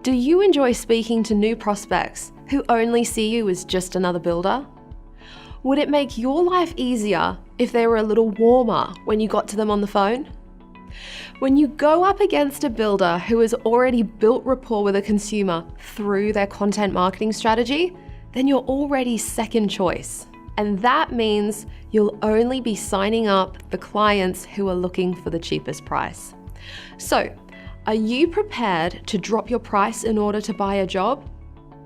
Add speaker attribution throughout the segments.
Speaker 1: Do you enjoy speaking to new prospects who only see you as just another builder? Would it make your life easier if they were a little warmer when you got to them on the phone? When you go up against a builder who has already built rapport with a consumer through their content marketing strategy, then you're already second choice. And that means you'll only be signing up the clients who are looking for the cheapest price. So, are you prepared to drop your price in order to buy a job?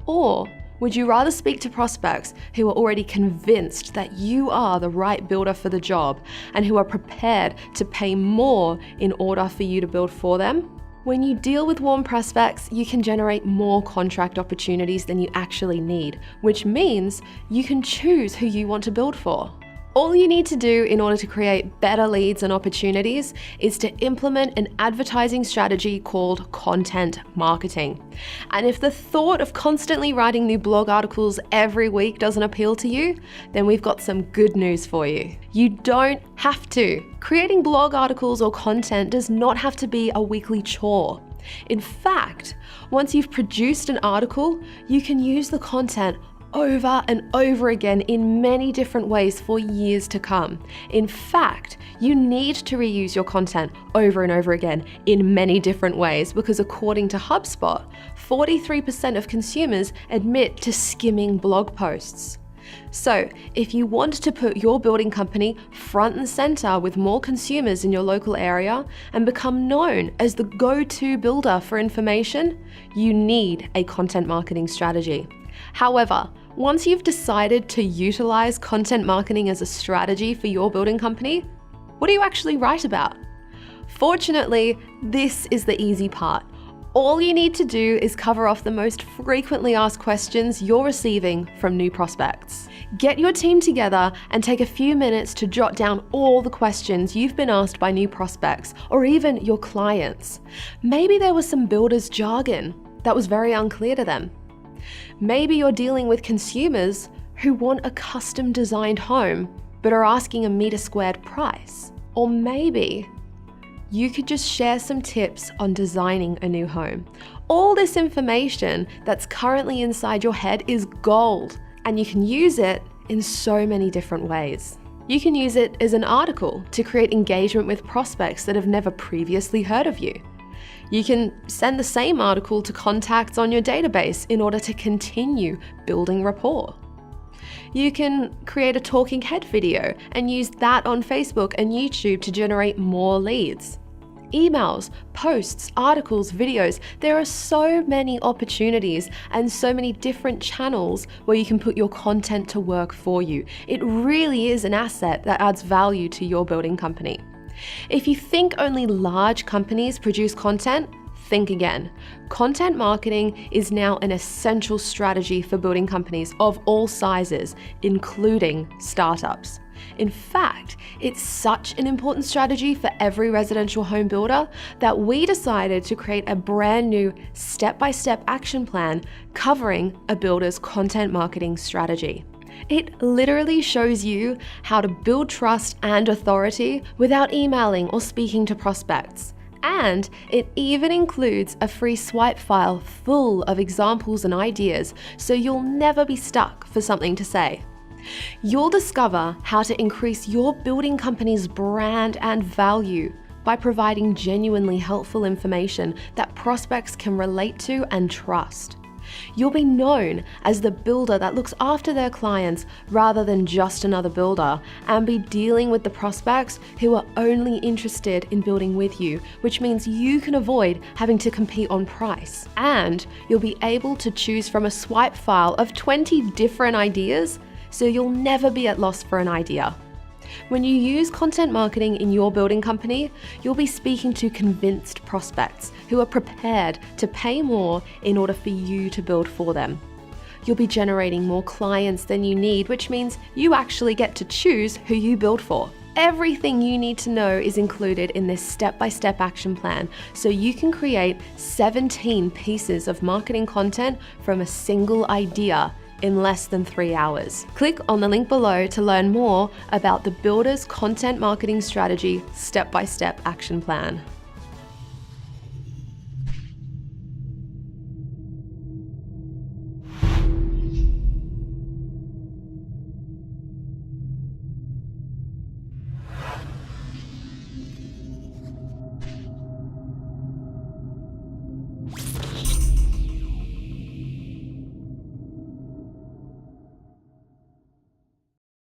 Speaker 1: Or would you rather speak to prospects who are already convinced that you are the right builder for the job and who are prepared to pay more in order for you to build for them? When you deal with warm prospects, you can generate more contract opportunities than you actually need, which means you can choose who you want to build for. All you need to do in order to create better leads and opportunities is to implement an advertising strategy called content marketing. And if the thought of constantly writing new blog articles every week doesn't appeal to you, then we've got some good news for you. You don't have to. Creating blog articles or content does not have to be a weekly chore. In fact, once you've produced an article, you can use the content over and over again in many different ways for years to come. In fact, you need to reuse your content over and over again in many different ways because according to HubSpot, 43% of consumers admit to skimming blog posts. So, if you want to put your building company front and center with more consumers in your local area and become known as the go-to builder for information, you need a content marketing strategy. However, once you've decided to utilize content marketing as a strategy for your building company, what do you actually write about? Fortunately, this is the easy part. All you need to do is cover off the most frequently asked questions you're receiving from new prospects. Get your team together and take a few minutes to jot down all the questions you've been asked by new prospects or even your clients. Maybe there was some builder's jargon that was very unclear to them. Maybe you're dealing with consumers who want a custom designed home but are asking a meter squared price. Or maybe you could just share some tips on designing a new home. All this information that's currently inside your head is gold, and you can use it in so many different ways. You can use it as an article to create engagement with prospects that have never previously heard of you. You can send the same article to contacts on your database in order to continue building rapport. You can create a talking head video and use that on Facebook and YouTube to generate more leads. Emails, posts, articles, videos, there are so many opportunities and so many different channels where you can put your content to work for you. It really is an asset that adds value to your building company. If you think only large companies produce content, think again. Content marketing is now an essential strategy for building companies of all sizes, including startups. In fact, it's such an important strategy for every residential home builder that we decided to create a brand new step-by-step action plan covering a builder's content marketing strategy. It literally shows you how to build trust and authority without emailing or speaking to prospects. And it even includes a free swipe file full of examples and ideas, so you'll never be stuck for something to say. You'll discover how to increase your building company's brand and value by providing genuinely helpful information that prospects can relate to and trust. You'll be known as the builder that looks after their clients rather than just another builder, and be dealing with the prospects who are only interested in building with you, which means you can avoid having to compete on price. And you'll be able to choose from a swipe file of 20 different ideas, so you'll never be at loss for an idea. When you use content marketing in your building company, you'll be speaking to convinced prospects who are prepared to pay more in order for you to build for them. You'll be generating more clients than you need, which means you actually get to choose who you build for. Everything you need to know is included in this step-by-step action plan, so you can create 17 pieces of marketing content from a single idea in less than 3 hours. Click on the link below to learn more about the Builder's Content Marketing Strategy Step-by-Step Action Plan.